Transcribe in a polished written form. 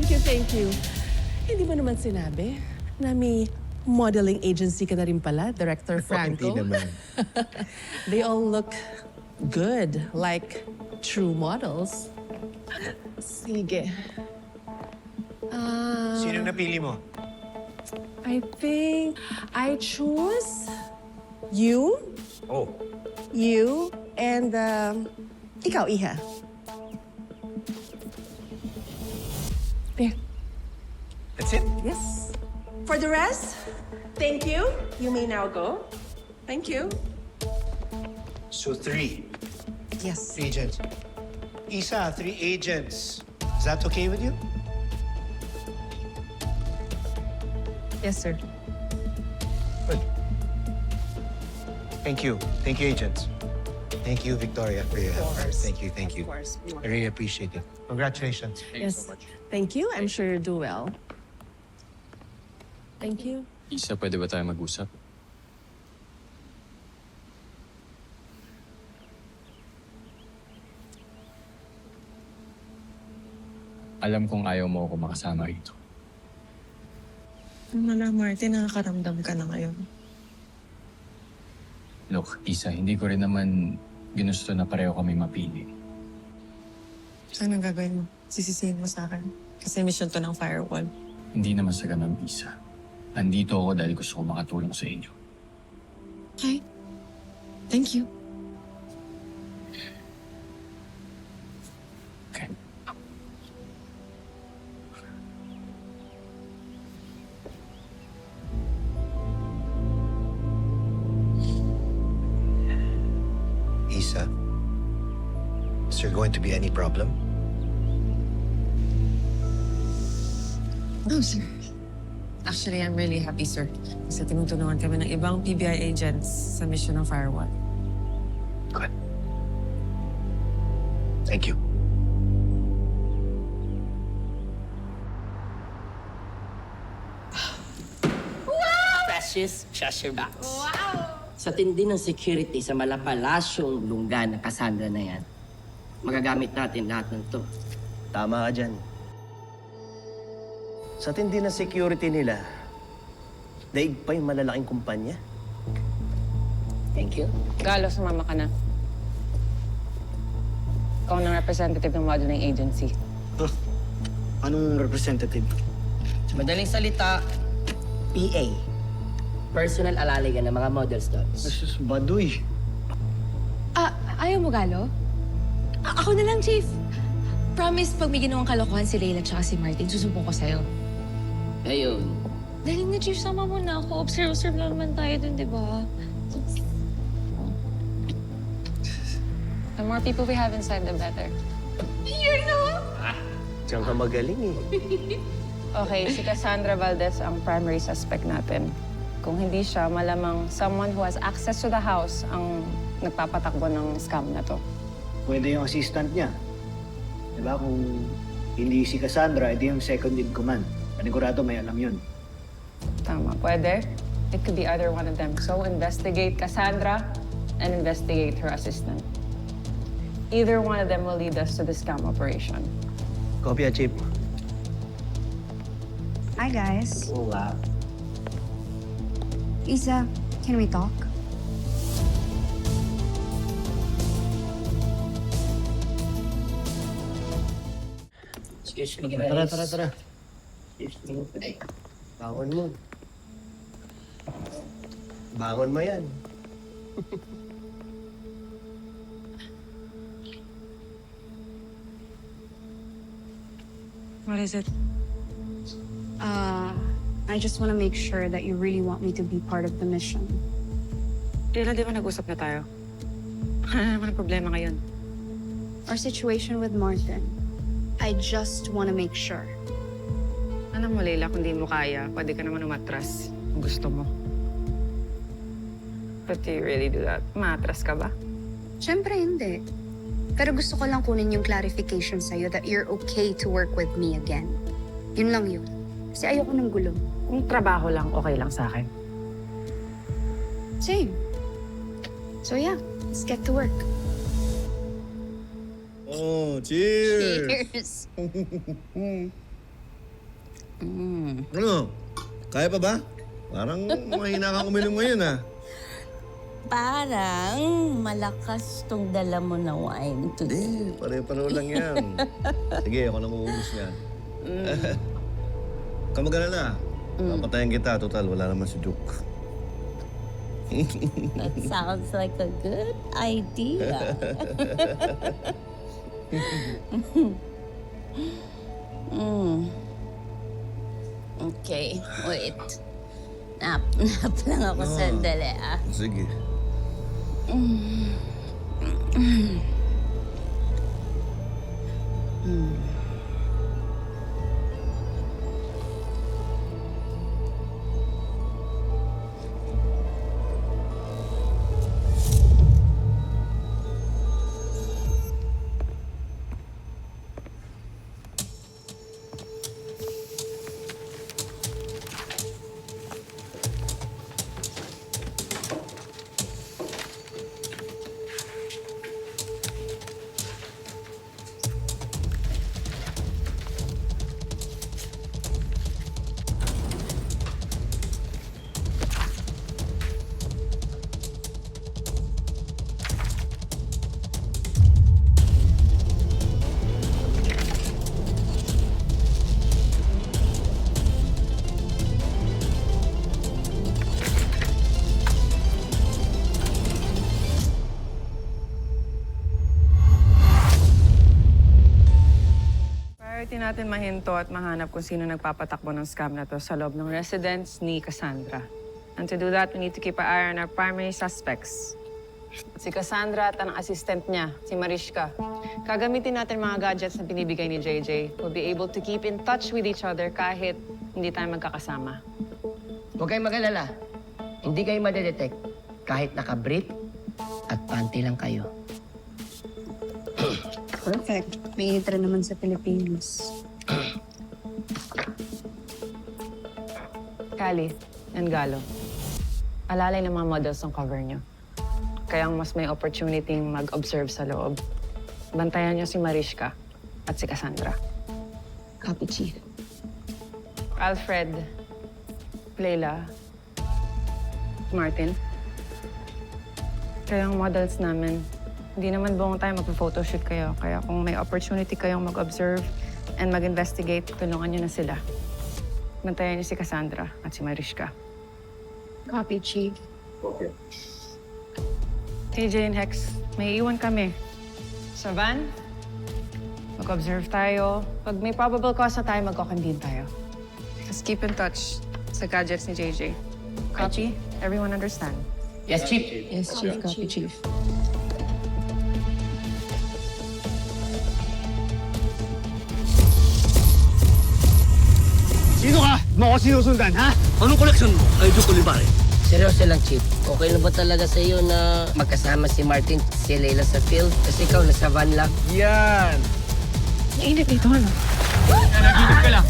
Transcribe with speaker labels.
Speaker 1: Thank you, thank you. Hindi mo naman sinabi na may modeling agency ka na rin pala, Director Franco?
Speaker 2: Hindi naman.
Speaker 1: They all look good, like true models. Sige.
Speaker 2: Sinong napili mo?
Speaker 1: I think I choose you,
Speaker 2: Oh.
Speaker 1: you, and ikaw, Iha. There.
Speaker 2: That's it?
Speaker 1: Yes. For the rest, thank you. You may now go. Thank you.
Speaker 2: So 3
Speaker 1: Yes.
Speaker 2: agents. Isa, 3 agents. Is that okay with you?
Speaker 1: Yes, sir.
Speaker 2: Good. Thank you. Thank you, agents. Thank you, Victoria, for your help. Thank you, thank you.
Speaker 1: Of course.
Speaker 2: I really appreciate it. Congratulations.
Speaker 1: Yes. Thank you. I'm sure you'll do well. Thank you.
Speaker 3: Isa, pwede ba tayo mag-usap? Alam kong ayaw mo ako makasama rito.
Speaker 4: Wala, Martin, nakakaramdam ka na ngayon.
Speaker 3: Look, Isa, hindi ko rin naman ginusto na pareho kami mapili.
Speaker 4: Anong gagawin mo? Sisisihin mo sa akin? Kasi mission to ng firewall.
Speaker 3: Hindi naman sa ganun, Isa. Andito ako dahil gusto ko makatulong sa inyo.
Speaker 4: Okay. Thank you.
Speaker 3: Okay.
Speaker 2: Isa, is there going to be any problem?
Speaker 4: No, sir. Actually, I'm really happy, sir. Kasi tinutulungan kami ng ibang PBI agents sa mission ng firewall.
Speaker 2: Good. Thank you.
Speaker 5: Precious treasure box. Wow! Sa tindi ng security sa malapalasyong lungga ng Cassandra na yan, magagamit natin lahat ng to.
Speaker 6: Tama ka dyan. Sa tindi ng security nila, daig pa yung malalaking kumpanya.
Speaker 5: Thank you.
Speaker 7: Galo, sumama ka na. Ikaw ng representative ng modeling agency.
Speaker 6: Anong representative?
Speaker 5: Sa madaling salita, PA. Personal alaligan ng mga models doon.
Speaker 6: Jesus, baduy.
Speaker 8: Ayaw mo, Galo? Ako na lang, Chief. Promise, pag may ginawang kalokohan si Leila at si Martin, susumbong ko sa'yo.
Speaker 5: Ayun.
Speaker 8: Dali na, Chief. Sama mo na ako. Observe lang naman tayo dun, di ba?
Speaker 7: The more people we have inside, the better.
Speaker 6: Diyan ka magaling eh.
Speaker 7: Okay, si Cassandra Valdez ang primary suspect natin. Kung hindi siya, malamang someone who has access to the house ang nagpapatakbo ng scam na to.
Speaker 9: Pwede yung assistant niya. Diba? Kung hindi si Cassandra, edi yung second in command. Panigurado may alam yun.
Speaker 7: Tama, pwede. It could be either one of them. So investigate Cassandra and investigate her assistant. Either one of them will lead us to the scam operation.
Speaker 6: Kopya, Chip.
Speaker 8: Hi, guys.
Speaker 5: Oh, wow.
Speaker 8: Isa, can we talk?
Speaker 5: Excuse me, guys.
Speaker 6: Tara.
Speaker 5: Excuse me.
Speaker 6: Bangon mo. Bangon mo yan.
Speaker 4: What is it?
Speaker 8: I just want to make sure that you really want me to be part of the mission.
Speaker 4: Leila, di ba nag-usap na tayo? Ano naman ang problema ngayon?
Speaker 8: Our situation with Martin. I just want to make sure.
Speaker 7: Alam mo, Leila, kung di mo kaya, pwede ka naman umatras kung gusto mo. But do you really do that? Umatras ka ba?
Speaker 8: Siyempre, hindi. Pero gusto ko lang kunin yung clarification sa'yo that you're okay to work with me again. Yun lang yun. Kasi ayoko ng gulo.
Speaker 7: Kung trabaho lang, okay lang sa akin.
Speaker 8: Same. So yeah, let's get to work.
Speaker 2: Oh, cheers!
Speaker 8: Cheers!
Speaker 10: Ano? Kaya pa ba? Parang mahina kang uminom ngayon, ah.
Speaker 11: Parang malakas tong dala mo na wine today.
Speaker 10: Hindi, pare-pareho lang yan. Sige, ako na maubos yan. Kamagana na. Papatayin kita. Total, wala naman si Duke.
Speaker 11: That sounds like a good idea. Okay, wait. Nap lang ako sandali, ah.
Speaker 10: Sige.
Speaker 7: Priority natin mahinto at mahanap kung sino nagpapatakbo ng scam na to sa loob ng residence ni Cassandra. And to do that, we need to keep an eye on our primary suspects. Si Cassandra at ang assistant niya, si Mariska. Gagamitin natin mga gadgets na binibigay ni JJ. We'll be able to keep in touch with each other kahit hindi tayo magkakasama.
Speaker 5: Huwag kayong mag-alala. Hindi kayo madedetect kahit naka-brief at panty lang kayo.
Speaker 8: Perfect. May hitra naman sa Pilipinas.
Speaker 7: Cali and Galo. Alalay ng mga models ang cover nyo. Kaya mas may opportunity mag-observe sa loob. Bantayan nyo si Mariska at si Cassandra.
Speaker 8: Copy, Chief.
Speaker 7: Alfred, Leila, Martin. Kaya ang models namin, hindi naman buong time magpo-photoshoot kayo. Kaya kung may opportunity kayong mag-observe and mag-investigate, tulungan nyo na sila. Bantayan niyo si Cassandra at si Mariska.
Speaker 8: Copy, Chief.
Speaker 7: KJ and Hex, may iwan kami. Sa van, mag-observe tayo. Pag may probable cause na tayo, mag-convene tayo. Just keep in touch sa gadgets ni JJ. Copy? Everyone understand?
Speaker 5: Yes, Chief.
Speaker 1: Yes, Chief. Copy, Chief.
Speaker 6: Sino ka? Mo ko sinusundan, ha? Anong koleksyon mo? Ay, Duke Olivares.
Speaker 5: Seryoso lang, Chief. Okay na ba talaga sa iyo na magkasama si Martin, si Leila sa field? Kasi ikaw nasa van lang.
Speaker 6: Yan!
Speaker 7: Mainit dito, ano?
Speaker 3: Nanaginip ka lang.